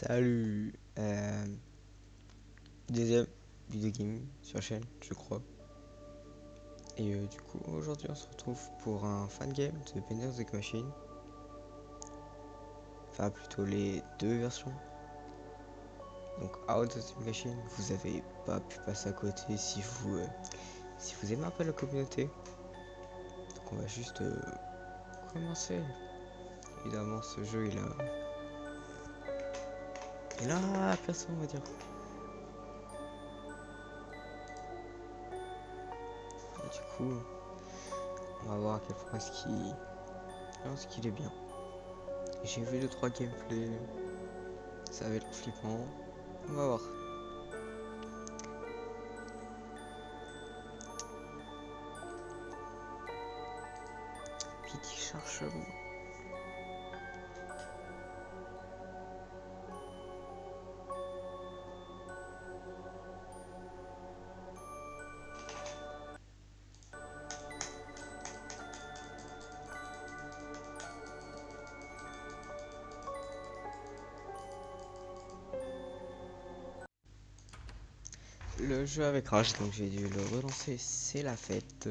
Salut, deuxième vidéo game sur la chaîne, je crois. Et du coup, aujourd'hui, on se retrouve pour un fan game de Benders the Machine. Enfin, plutôt les deux versions. Donc, Out of the Machine, vous avez pas pu passer à côté si vous aimez un peu la communauté. Donc, on va juste commencer. Évidemment, ce jeu, il a personne, on va dire. Et du coup, on va voir à quel point est-ce qu'il est bien. J'ai vu 2-3 gameplays, ça va être flippant. On va voir. Petit chargement. Le jeu avait crash, donc j'ai dû le relancer. C'est la fête.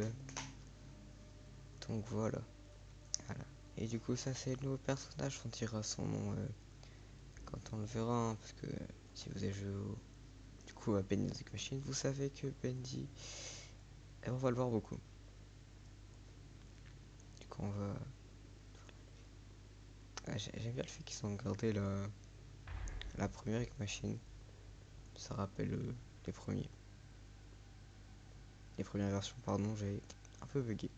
Donc voilà. Et du coup, ça c'est le nouveau personnage. On dira son nom quand on le verra, hein, parce que si vous avez joué du coup à Bendy the Machine, vous savez que Bendy, on va le voir beaucoup. Du coup, on va. J'aime bien le fait qu'ils ont gardé la première Machine. Ça rappelle les premiers. Les premières versions, pardon, j'ai un peu bugué.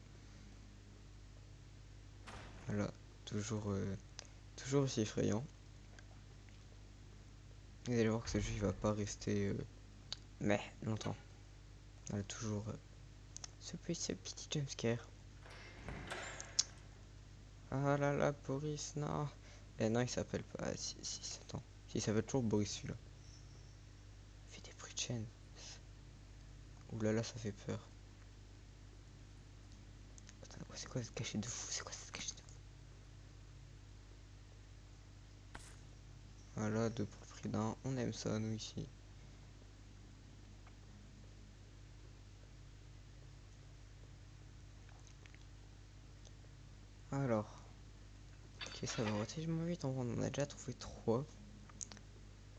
Voilà, toujours aussi effrayant. Vous allez voir que ce jeu il va pas rester mais longtemps. On a toujours ce petit jumpscare. Ah là là, Boris, non. Eh non, il s'appelle pas. Ah, si, attends. Si, il s'appelle toujours Boris celui-là. Il fait des bruits de chaîne. Ouh là là, ça fait peur. Attends, c'est quoi cette cachette de fou? C'est quoi cette cachette de fou? Voilà, deux pour le prix d'un. On aime ça, nous, ici. Alors. Ok, ça va relativement vite. On en a déjà trouvé 3.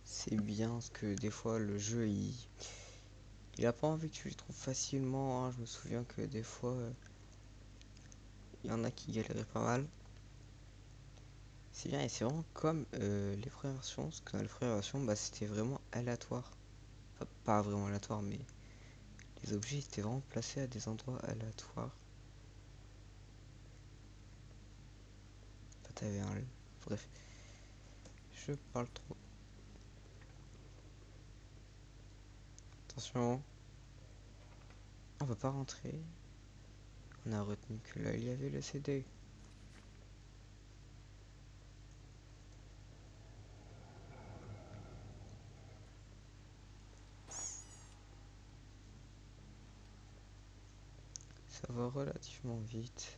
C'est bien, parce que des fois, le jeu, il a pas envie que tu les trouves facilement, hein. Je me souviens que des fois, il y en a qui galéraient pas mal. C'est bien, et c'est vraiment comme les premières versions, parce que dans les premières versions, bah, c'était vraiment aléatoire. Enfin, pas vraiment aléatoire, mais les objets étaient vraiment placés à des endroits aléatoires. Enfin, t'avais un. Bref, je parle trop. Attention, on peut pas rentrer. On a retenu que là, il y avait le CD. Ça va relativement vite.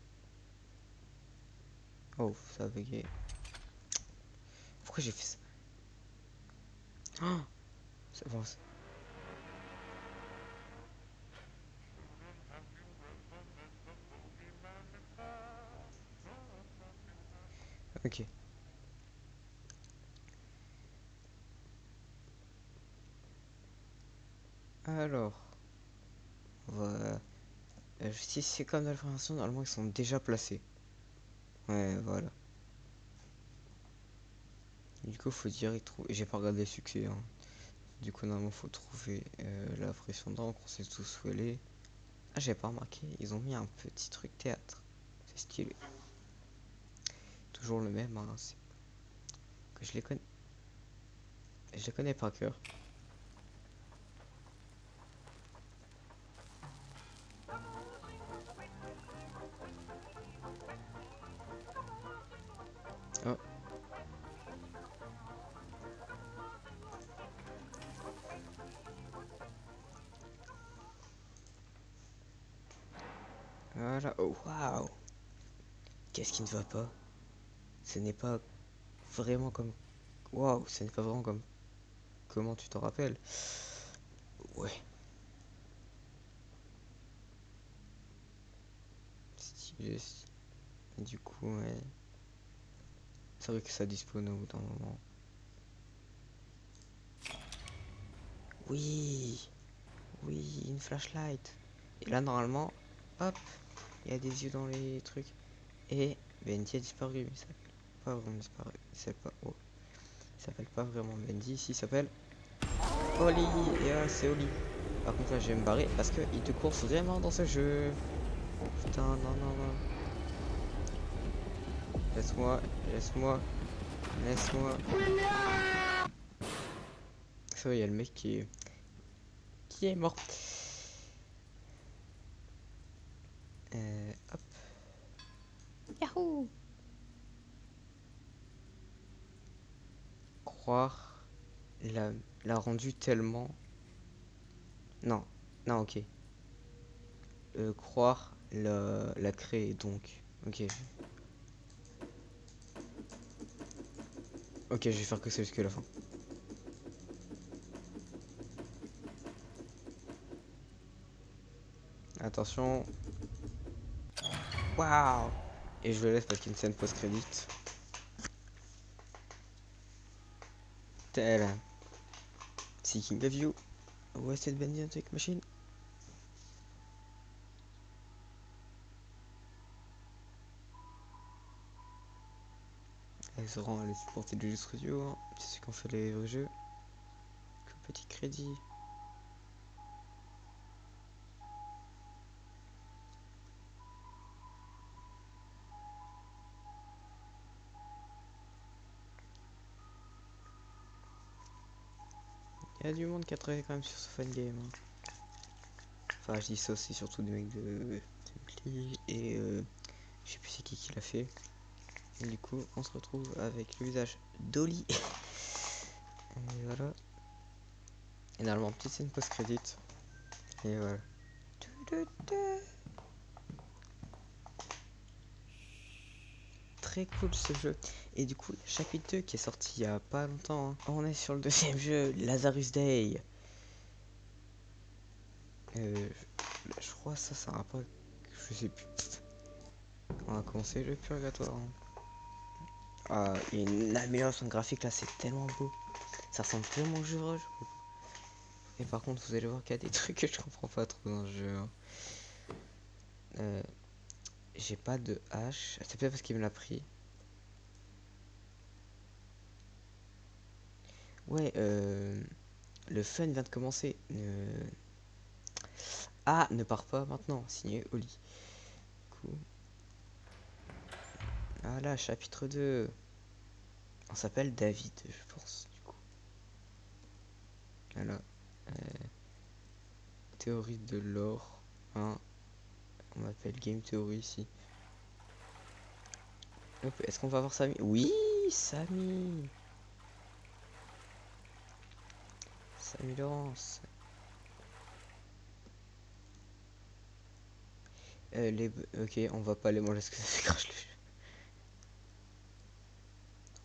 Oh, ça a bugué. Pourquoi j'ai fait ça? Oh, c'est bon. Ok. Alors, voilà. Si c'est comme dans la première version, normalement ils sont déjà placés. Ouais, voilà. Du coup, faut dire, j'ai pas regardé le succès, hein. Du coup, normalement, faut trouver la pression d'encre, on sait tous où elle est. Ah, j'avais pas remarqué, ils ont mis un petit truc théâtre. C'est stylé. Toujours le même, hein. Que je les connais. Je les connais par cœur. Oh, voilà. Oh, waouh. Qu'est-ce qui ne va pas? Ce n'est pas vraiment comme. Waouh, ce n'est pas vraiment comme comment tu t'en rappelles. Ouais. Stylé. Et du coup, ouais. C'est vrai que ça dispose au bout d'un moment. Oui. Oui, une flashlight. Et là, normalement, hop, il y a des yeux dans les trucs. Et Bendy a disparu, mais ça pas vraiment disparu. Il s'appelle pas vraiment Bendy, ici il s'appelle Oli. Et c'est Oli. Par contre là je vais me barrer parce que il te course vraiment dans ce jeu. Putain, non, non, non. Laisse-moi, laisse-moi, laisse-moi. Ça va, il y a le mec qui est mort. Hop. Yahoo! Croire l'a, l'a rendu tellement. Non, non, ok. Croire l'a créé donc. Ok. Ok, je vais faire que ça jusqu'à la fin. Attention. Waouh! Et je le laisse parce qu'il y a une scène post-crédit. Tel. Seeking of you. Wasted Bandit Take Machine. Elles seront les supporter de Just Studio. Hein. C'est ceux qui ont fait les vrais jeux. Que petit crédit. Il y a du monde qui a travaillé quand même sur ce fan game. Hein. Enfin, je dis ça, c'est surtout des mecs de Simply et je sais plus c'est qui l'a fait. Et du coup, on se retrouve avec le visage d'Oli. Et voilà. Et normalement, petite scène post-crédit. Et voilà. Très cool ce jeu. Et du coup, chapitre 2 qui est sorti il y a pas longtemps. Hein. On est sur le deuxième jeu, Lazarus Day. Je crois ça, c'est un rapport. Je sais plus. On a commencé le purgatoire. Hein. Ah, il y a une amélioration graphique là, c'est tellement beau. Ça ressemble tellement au jeu vrai. Et par contre, vous allez voir qu'il y a des trucs que je comprends pas trop dans le jeu. Hein. J'ai pas de hache. C'est peut-être parce qu'il me l'a pris. Ouais, le fun vient de commencer. Ah, ne pars pas maintenant. Signé Oli. Cool. Ah là, chapitre 2. On s'appelle David, je pense, du coup. Voilà. Théorie de l'or. Hein. On m'appelle Game Theory ici. Est-ce qu'on va voir Samy? Oui, Samy. Samy Laurence. Ok, on va pas les manger parce que ça fait crash le jeu.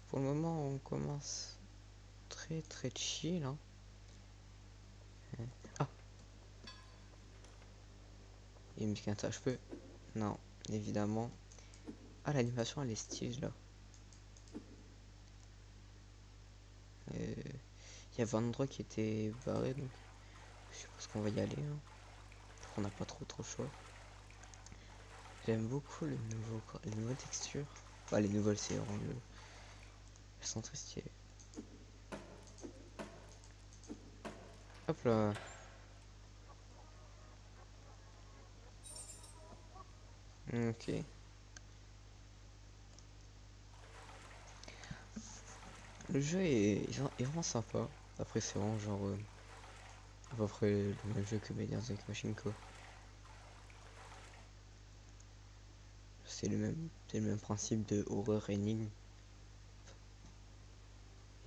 Pour le moment, on commence très très chill. Hein. Ah, il me dit qu'un je peux. Non, évidemment. Ah, l'animation elle est stylée là. Il y avait un endroit qui était barré donc je suppose qu'on va y aller. Hein. On n'a pas trop choix. J'aime beaucoup les nouvelles textures. Enfin, les nouvelles, c'est vraiment le. Elles sont très stylées. Hop là. Ok. Le jeu est vraiment sympa. Après, c'est vraiment genre. À peu près le même jeu que Medias avec Machine Co. C'est le même principe de horreur énigme.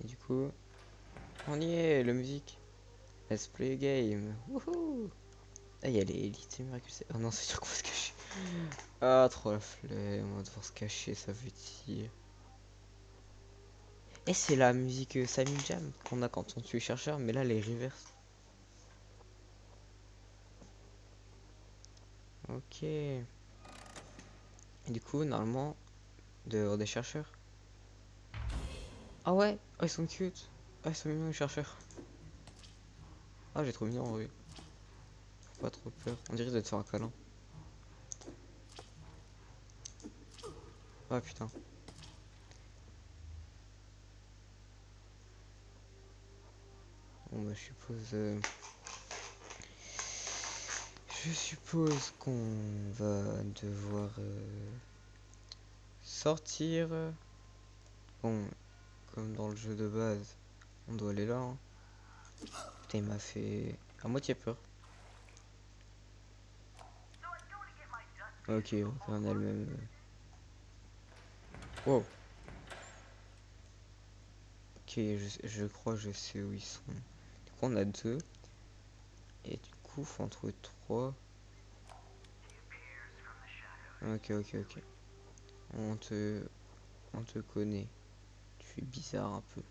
Et du coup, on y est, la musique. Let's play a game. Wouhou! Ah, il y a les élites miraculeuses. Oh non, c'est sûr qu'on va se cacher. Ah, trop la flemme. On va devoir se cacher, ça veut dire. Et c'est la musique Sammy Jam qu'on a quand on tue chercheur, mais là les reverse. Ok. Et du coup, normalement, dehors des chercheurs. Ah ouais, oh, ils sont cute. Ah, ils sont mignons les chercheurs. Ah, j'ai trop mignon en vrai. Faut pas trop peur. On dirait de te faire un câlin. Ah putain. Bon bah je suppose qu'on va devoir sortir. Bon, comme dans le jeu de base, on doit aller là. Hein. Putain, il m'a fait à moitié peur. Ok, on a le même. Wow. Ok, je crois que je sais où ils sont. Du coup, on a deux. Et du coup, faut en trouver trois. Ok, ok, ok. On te, on te connaît. Tu es bizarre un peu.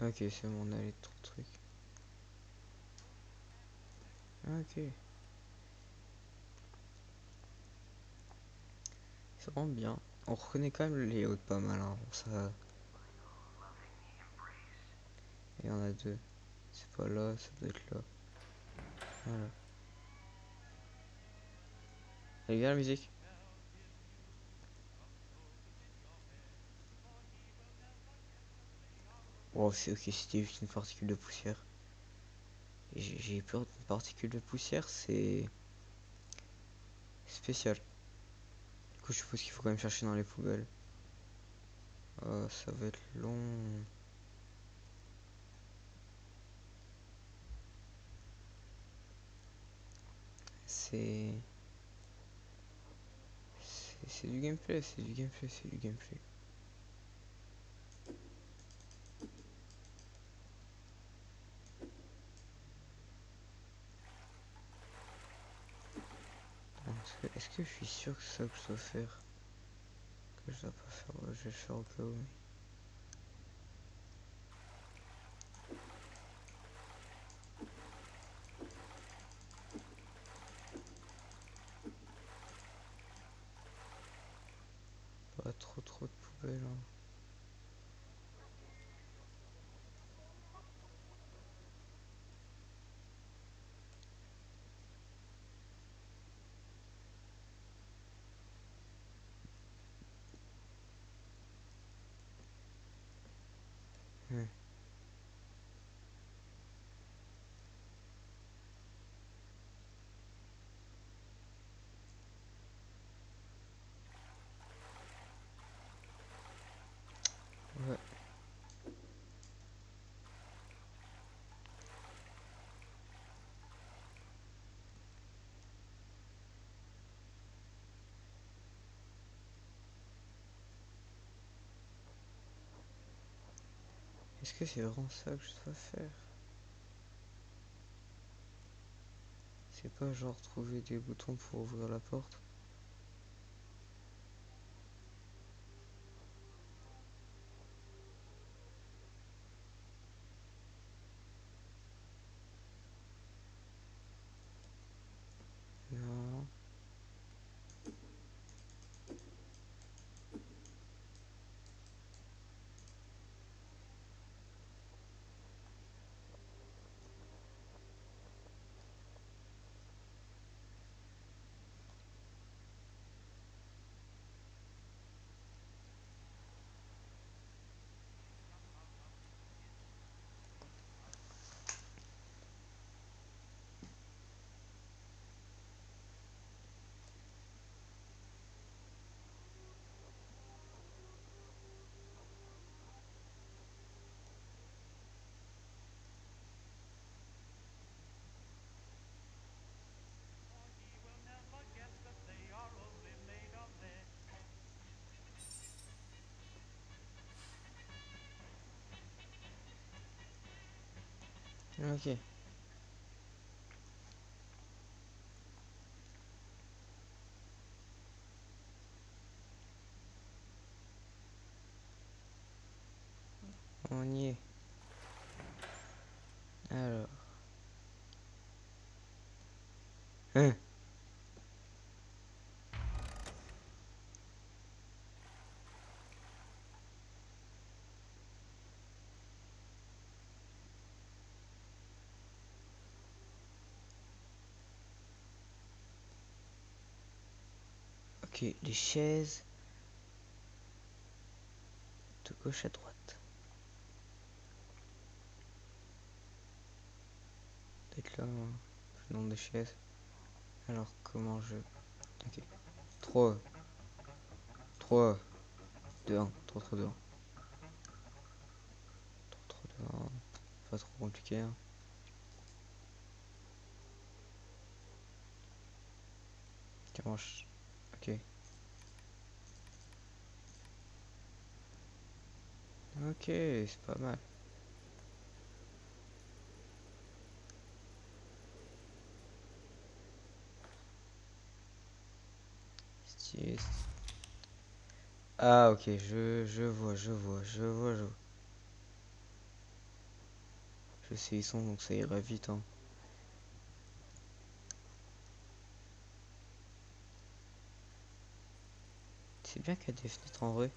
Ok, c'est bon, on a les trucs. Ok. C'est vraiment bien. On reconnaît quand même le layout pas mal. Hein. Ça... Il y en a deux. C'est pas là, ça doit être là. Voilà. Elle est bien la musique. Wow, c'est ok, c'était juste une particule de poussière. J'ai peur d'une particule de poussière, c'est spécial. Du coup, je suppose qu'il faut quand même chercher dans les poubelles. Ça va être long. C'est... C'est du gameplay, c'est du gameplay, c'est du gameplay. Est-ce que je suis sûr que c'est ça que je dois faire? Que je dois pas faire, ouais, je vais le faire au cas où. Pas trop de poubelles. Hein. Ouais. Ouais. Est-ce que c'est vraiment ça que je dois faire? C'est pas genre trouver des boutons pour ouvrir la porte? Non. Ok. On y est. Alors. Hein. Ok, les chaises. De gauche à droite. Peut-être là, hein, le nombre de chaises. Alors, comment je... Ok. 3, 3, 2, 1. 3, 3, 2, 1. 3, 3, 2, 1. Pas trop compliqué, hein. Comment je... Ok. Ok, c'est pas mal. Stylé. Ah, ok, je vois, je vois, je vois, je vois. Je sais, ils sont, donc ça ira vite, hein. C'est bien qu'il y a des fenêtres en vrai.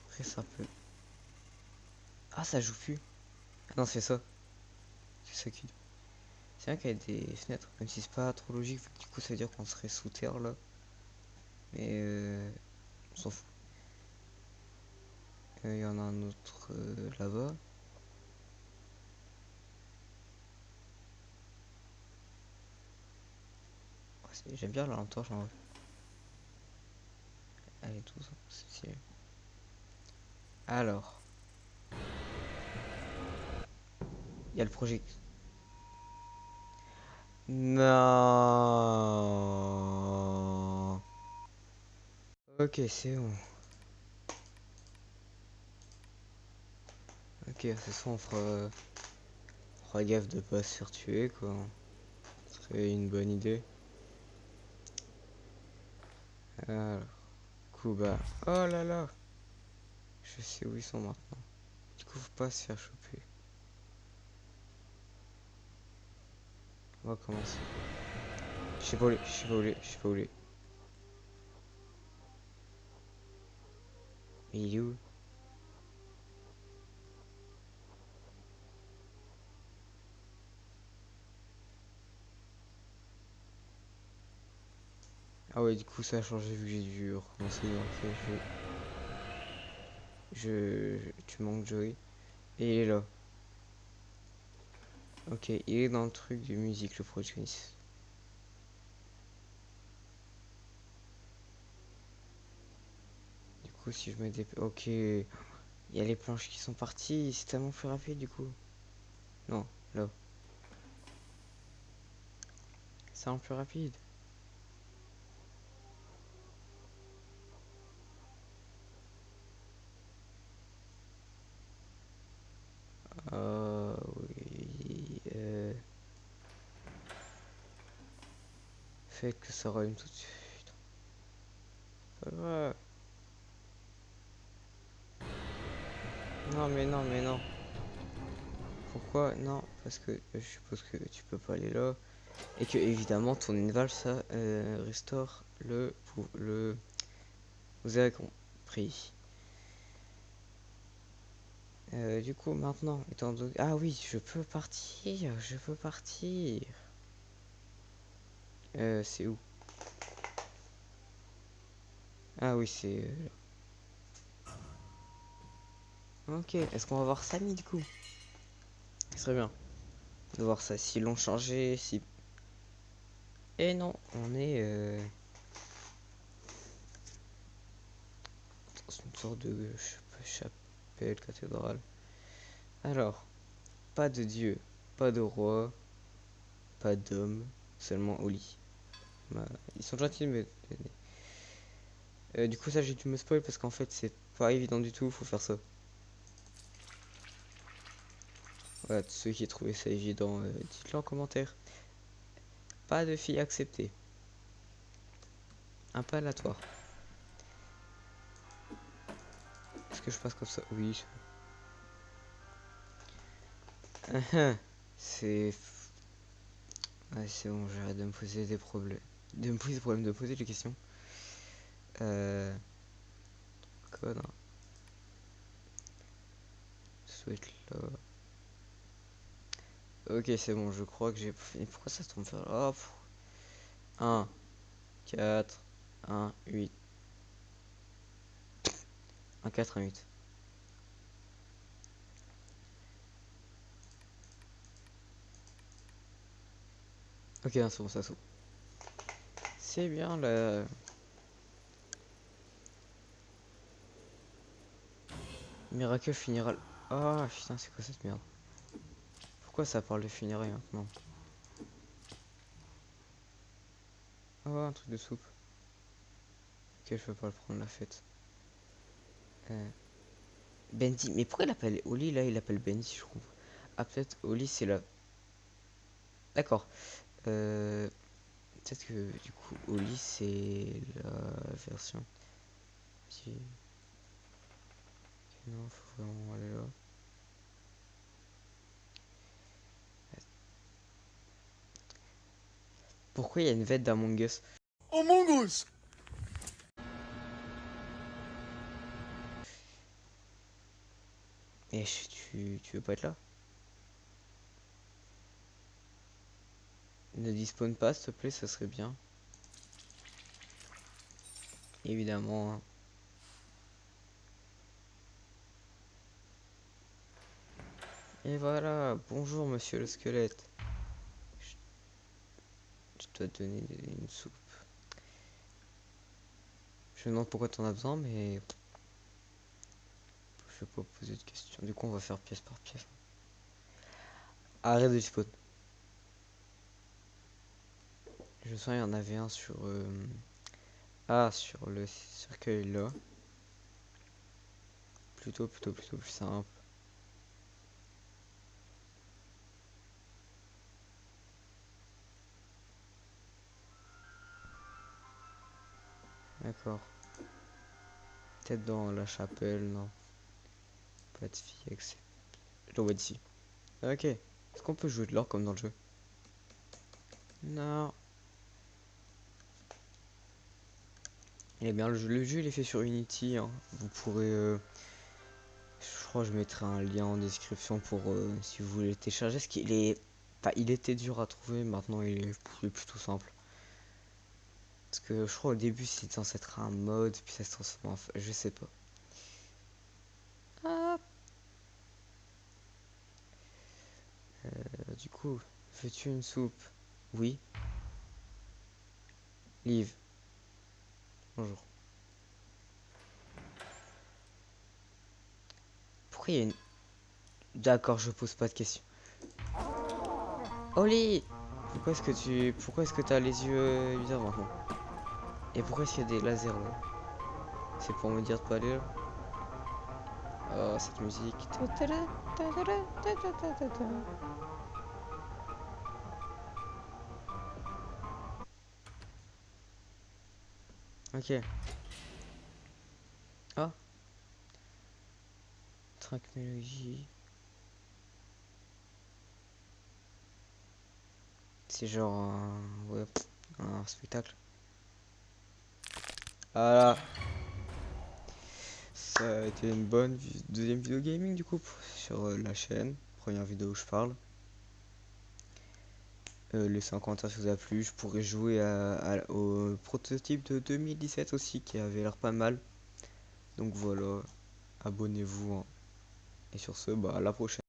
Après, ça peut... Ah, ça joue plus. Ah non, c'est ça. C'est ça qui... C'est bien qu'il y a des fenêtres, même si c'est pas trop logique, vu que du coup, ça veut dire qu'on serait sous terre, là. Mais on s'en fout. Il y en a un autre là-bas. Ouais, j'aime bien la lampe torche en vrai. Elle est 12 ans, c'est stylé. Alors, il y a le projet. Non. Ok, c'est bon. Ok, ce soir on fera gaffe de pas se faire tuer, quoi. Ce serait une bonne idée. Alors, Kuba. Oh là là. Je sais où ils sont maintenant. Du coup, faut pas se faire choper. On va commencer. Je sais pas où les, je sais pas où les, je sais pas où les. Mais il est où? Ah ouais, du coup, ça a changé vu que j'ai dû recommencer. Ok, tu manques Joey. Et il est là. Ok, il est dans le truc de musique, le protagoniste. Du coup, si je me dépêche... Ok. Il y a les planches qui sont parties. C'est tellement plus rapide, du coup. Non, là. C'est un peu rapide. Oui. Fait que ça rallume tout de suite. Pas grave. Non, mais non, mais non. Pourquoi? Non, parce que je suppose que tu peux pas aller là. Et que, évidemment, ton inval, ça restaure le... Vous avez compris. Du coup, maintenant, étant donné... Ah oui, je peux partir, je peux partir. C'est où? Ah oui, c'est... Ok, est-ce qu'on va voir Samy, du coup? Ce serait bien de voir ça, s'ils l'ont changé, si... Et non, on est dans une sorte de chapelle, cathédrale. Alors, pas de dieu, pas de roi, pas d'homme, seulement Oli. Bah, ils sont gentils de me donner. Du coup, ça, j'ai dû me spoil parce qu'en fait, c'est pas évident du tout, faut faire ça. Voilà, tous ceux qui trouvaient ça évident, dites-le en commentaire. Pas de filles acceptées. Impalatoire. Est-ce que je passe comme ça? Oui. C'est... Ouais, c'est bon, j'arrête de me poser des problèmes. De me poser des problèmes, de me poser des questions. Code, hein. Souhaite là. Ok, c'est bon, je crois que j'ai... Et pourquoi ça tombe faire là? 1, 4, 1, 8. 1, 4, 1, 8. Ok, c'est bon, ça s'ouvre. C'est bien là. Miracle funéral. Ah putain, c'est quoi cette merde? Pourquoi ça parle de funérailles maintenant? Ah, un truc de soupe. Ok, je peux pas le prendre la fête. Bendy, mais pourquoi il appelle Oli là? Il appelle Bendy, je comprends. Ah, peut-être Oli c'est la. D'accord. Peut-être que du coup, Oli c'est la version. Si. Non, faut vraiment aller là. Pourquoi il y a une vête d'Among Us? Among Us. Et tu veux pas être là? Ne dispone pas, s'il te plaît, ça serait bien. Évidemment, hein. Et voilà, bonjour monsieur le squelette. Je dois te donner une soupe. Je me demande pourquoi t'en as besoin, mais je vais pas poser de questions. Du coup, on va faire pièce par pièce. Arrête de spawn. Je sens qu'il y en avait un sur... Ah, sur le cercueil là. Plutôt plus simple. D'accord. Peut-être dans la chapelle, non. Pas de fille, accepte. Je l'envoie d'ici. Ok. Est-ce qu'on peut jouer de l'or comme dans le jeu? Non. Eh bien, le jeu il est fait sur Unity, hein. Vous pourrez... je crois que je mettrai un lien en description pour si vous voulez le télécharger. Parce qu'il est... Enfin, il était dur à trouver, maintenant il est plutôt simple. Parce que je crois au début c'était censé être un mode, puis ça se transforme en... Je sais pas. Ah. Du coup, veux-tu une soupe? Oui. Liv. Bonjour. Pourquoi il y a une... D'accord, je pose pas de questions. Oli! Pourquoi est-ce que t'as les yeux bizarres maintenant? Et pourquoi est-ce qu'il y a des lasers là? C'est pour me dire de pas aller là? Oh, cette musique. Ok. Ah, track mélodie. C'est genre un... Ouais, un spectacle. Voilà. Ça a été une bonne deuxième vidéo gaming du coup sur la chaîne. Première vidéo où je parle. Laissez un commentaire si vous a plu. Je pourrais jouer au prototype de 2017 aussi qui avait l'air pas mal. Donc voilà, abonnez-vous, hein. Et sur ce, bah à la prochaine.